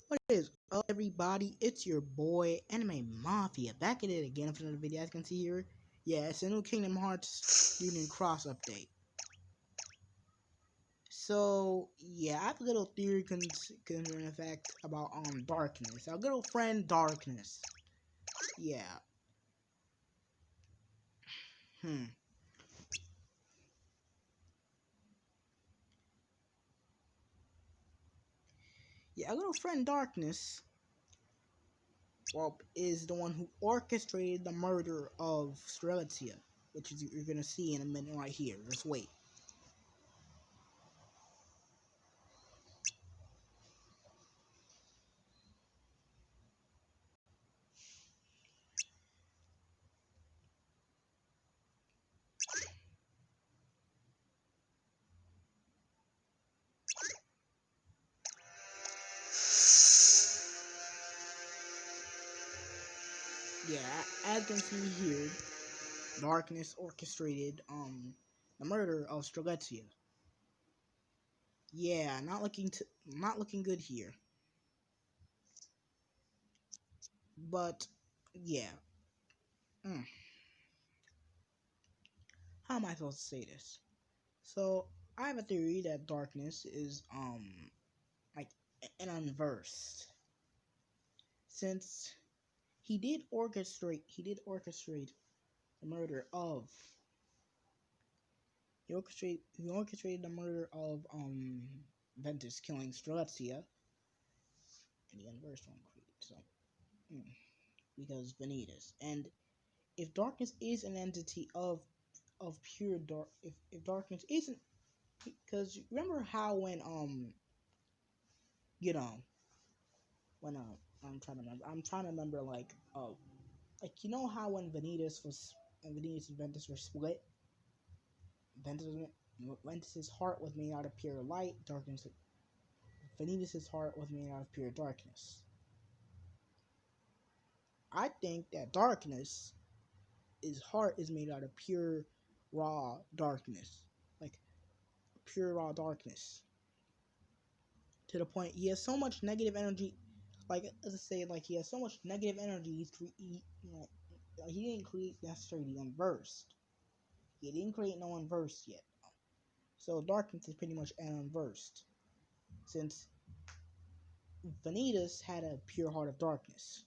What is up, everybody? It's your boy, Anime Mafia, back at it again for another video. As you can see here, yeah, it's a new Kingdom Hearts Union Cross update. So, yeah, I have a little theory concerning the fact about Darkness. Our good old friend Darkness. Yeah. Hmm. Yeah, our little friend Darkness, well, is the one who orchestrated the murder of Striletzia, which is you're gonna see in a minute right here. Just wait. Yeah, as you can see here, Darkness orchestrated the murder of Striletzia. Yeah, not looking good here. But yeah. Mm, how am I supposed to say this? So I have a theory that Darkness is like an unversed, since he did orchestrate the murder of he orchestrated the murder of Ventus killing Striletzia, and the unversed one created. So because Vanitas. And if darkness is an entity of pure dark, if darkness isn't, because remember how when you know when I'm trying to remember like you know how when Vanitas and Ventus were split, Ventus Ventus's heart was made out of pure light, darkness Vanitas' heart was made out of pure darkness. I think that darkness his heart is made out of pure raw darkness, like pure raw darkness, to the point he has so much negative energy. Like as I say, like he has so much negative energy. He didn't create necessarily unversed. He didn't create no unversed yet. So darkness is pretty much an unversed, since Vanitas had a pure heart of darkness.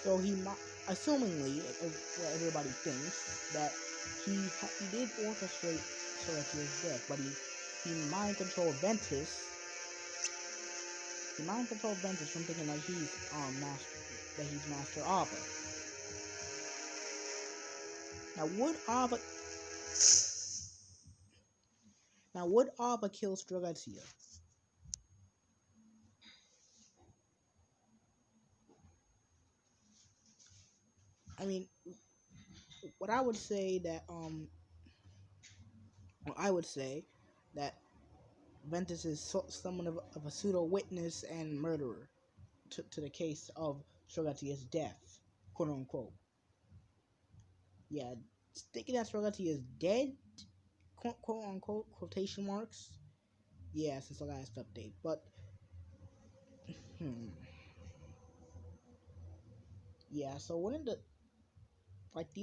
So assumingly, what everybody thinks, that he did orchestrate Celestia's death, but he mind controlled Ventus. He mind controlled Ventus from thinking that he's Master Ava. Now would Ava kill Striletzia? I mean, what I would say that well, I would say that Ventus is someone of a pseudo witness and murderer to the case of Striletzia's death, quote unquote. Yeah, thinking that Striletzia is dead, quote unquote, quotation marks. Yeah, since the last update, but hmm, yeah. So one of the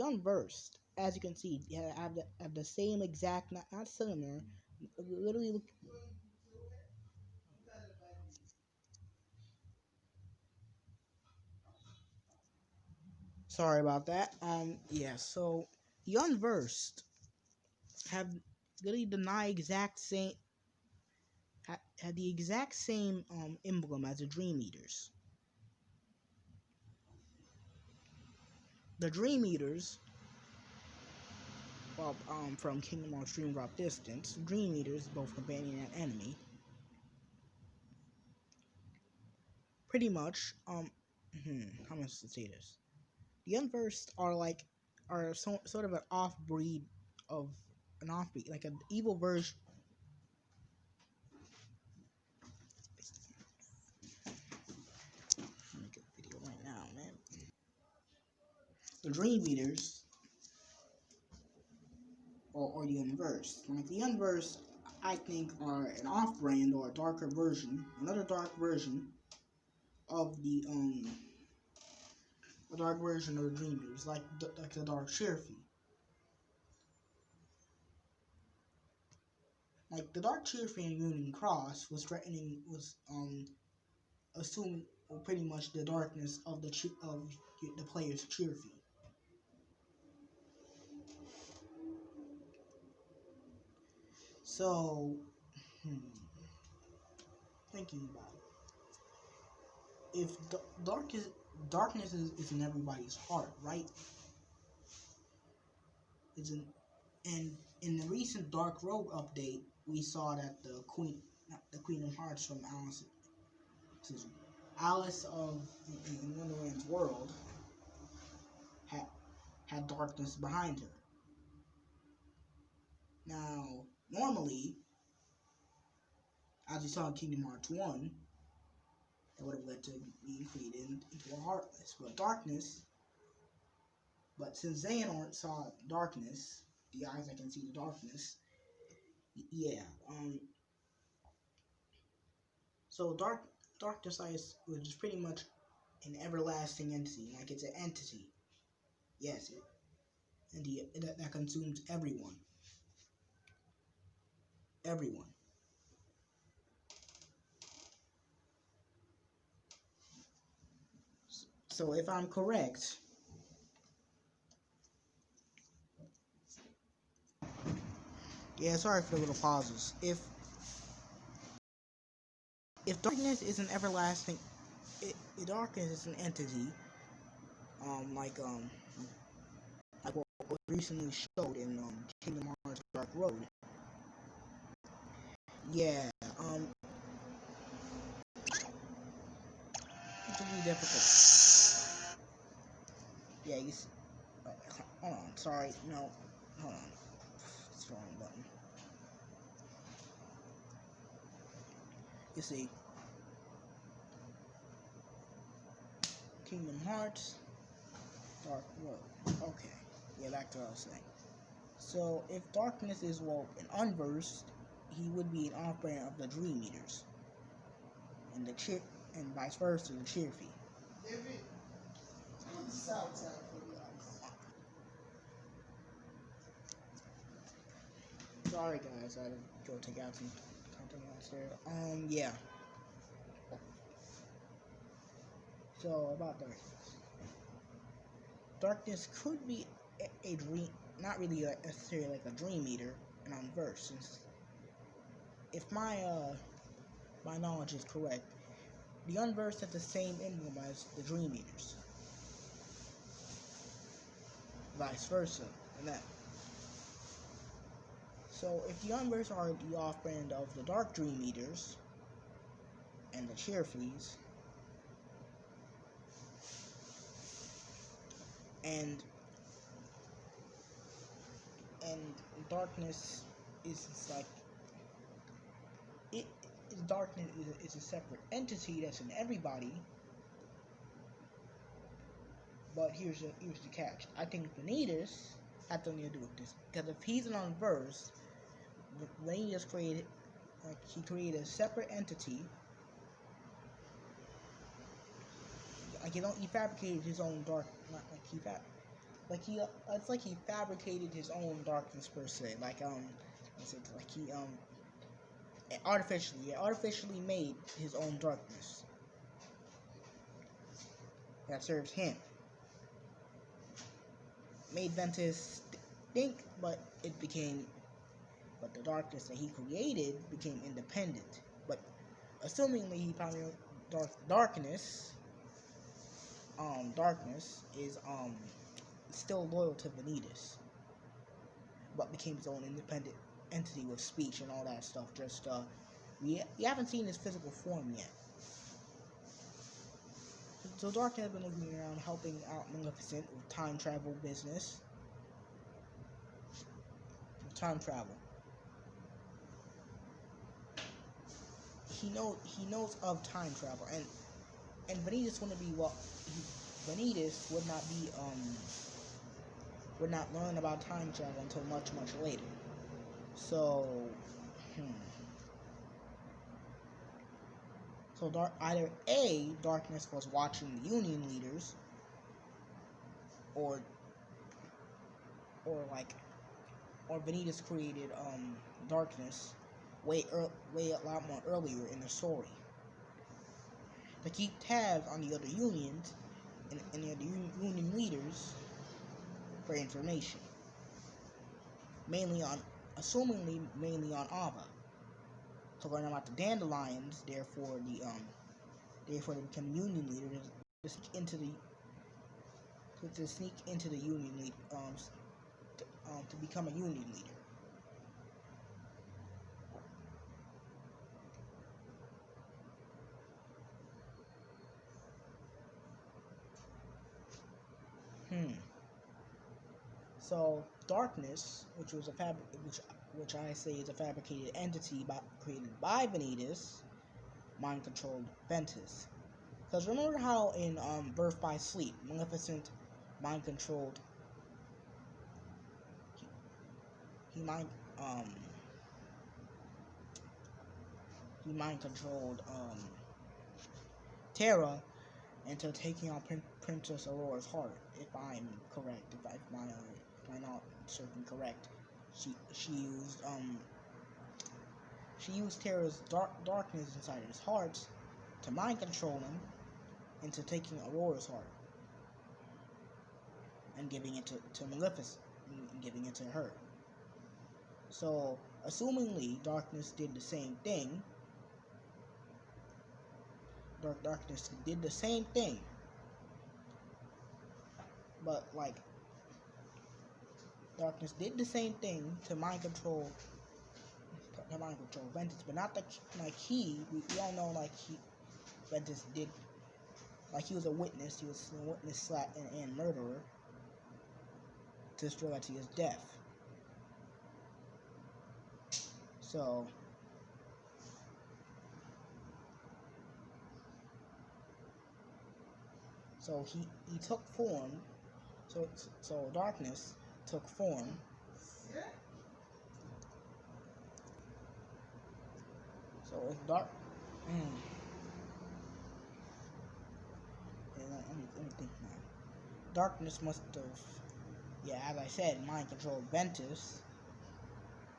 unversed, as you can see, have the same exact, not similar, literally look. Sorry about that. Yeah. So the unversed have literally had the exact same emblem as the Dream Eaters. The Dream Eaters, well, from Kingdom Hearts Dream Drop Distance, Dream Eaters, both companion and enemy, pretty much, how am I supposed to say this? The Unversed are sort of an off breed of an offbeat, like an evil version. Make a video right now, man. The Dream Eaters, or the Unversed. Like the Unversed, I think are an off-brand or a darker version, another dark version of a dark version of the Dream Eaters, like the Dark Cherokee. Like the Dark Cherokee and Union Cross was assuming pretty much the darkness of the player's Cherokee. So, thinking about it, if darkness is in everybody's heart, right? It's in, and in the recent Dark Road update, we saw that the Queen of Hearts from Alice of in Wonderland's world had darkness behind her. Now, normally, as we saw in Kingdom Hearts 1, it would have led to being created into a Heartless. But since Xehanort saw darkness, the eyes that can see the darkness, yeah. So darkness is pretty much an everlasting entity, like it's an entity. Yes, that consumes everyone. Everyone. So if I'm correct, yeah, sorry for the little pauses. If darkness is an everlasting, darkness is an entity, like what recently showed in Kingdom Hearts Dark Road. Yeah, it's really difficult. Yeah, you see, hold on, sorry, no, hold on, it's the wrong button. You see, Kingdom Hearts Dark Road. Okay, yeah, back to what I was saying. So, if darkness is, well, an unversed, he would be an off-brand of the Dream Eaters. And and vice versa, the Cherokee. Sorry guys, I had to go take out some content downstairs. Yeah. So, about darkness. Darkness could be a dream, not really necessarily like a Dream Eater, an unversed, since if my knowledge is correct, the Unversed has the same emblem as the Dream Eaters. Vice versa, and that. So if the Unversed are the off-brand of the Dark Dream Eaters and the Cheerfleas, and darkness is like darkness is a separate entity that's in everybody. But here's the catch. I think Vanitas has something to do with this, because if he's an Unversed, Vanitas created a separate entity. Like he fabricated his own dark. Not like he fab. Like he, it's like he fabricated his own darkness per se. Like like he artificially made his own darkness that serves him. Made Ventus think, but the darkness that he created became independent. But assumingly he found darkness is still loyal to Vanitas, but became his own independent entity with speech and all that stuff. Just we haven't seen his physical form yet. So Dark has been looking around helping out Maleficent with time travel business. time travel. He knows of time travel, and Vanitas wouldn't be Vanitas would not learn about time travel until much later. So, either A, Darkness was watching the Union leaders, or Vanitas created Darkness way a lot more earlier in the story to keep tabs on the other unions and the other union leaders for information, assumingly mainly on Ava, to learn about the Dandelions. Therefore, they become union leaders to sneak into the union lead to become a union leader. So Darkness, which I say is a fabricated entity created by Vanitas, mind controlled Ventus. Because remember how in Birth by Sleep, Maleficent mind controlled. He mind controlled Terra into taking on Princess Aurora's heart, if I'm correct. If I'm not certain correct, she used Terra's darkness inside his heart to mind control him into taking Aurora's heart and giving it to Maleficent and giving it to her. So, assumingly, Darkness did the same thing. Darkness did the same thing, but Darkness did the same thing to mind control Ventus, but not we all know Ventus did, he was a witness. He was a witness and murderer to Striletzia's death. So he took form. So Darkness took form. So if let me think now. Darkness must have, as I said, mind controlled Ventus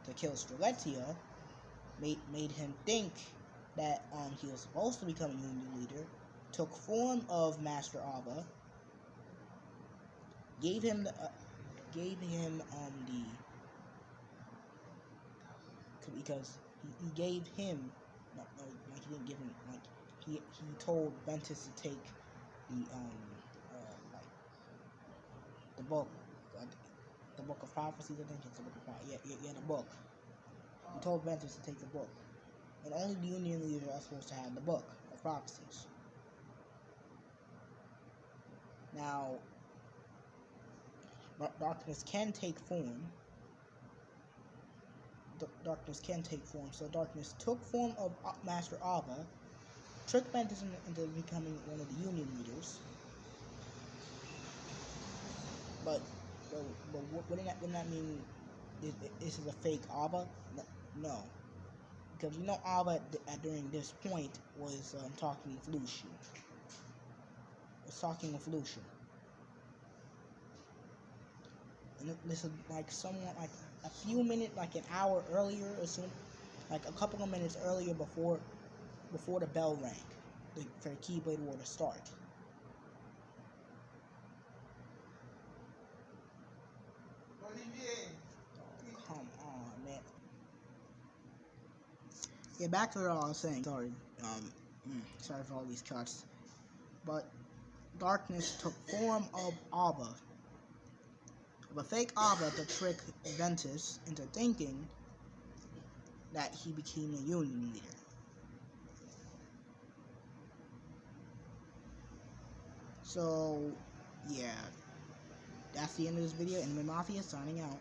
to kill Striletzia. Made him think that he was supposed to become a union leader. Took form of Master Ava. Gave him the because he gave him he didn't give him he told Ventus to take the book, the book of prophecies. I think it's the book of prophecies. The book. He told Ventus to take the book, and only the union leaders are supposed to have the book of prophecies. Now, Darkness can take form. Darkness can take form. So Darkness took form of Master Ava, tricked Ventus into becoming one of the union leaders. But wouldn't that mean this is a fake Ava? No. Because Ava during this point was talking with Lucian. And this is somewhat a few minutes, an hour earlier, or so, a couple of minutes earlier before the bell rang for the Keyblade War to start. Oh, come on, man. Yeah, back to what I was saying. Sorry, sorry for all these cuts. But Darkness took form of Ava, of a fake Ava, to trick Ventus into thinking that he became a union leader. So, yeah, that's the end of this video. Anime Mafia signing out.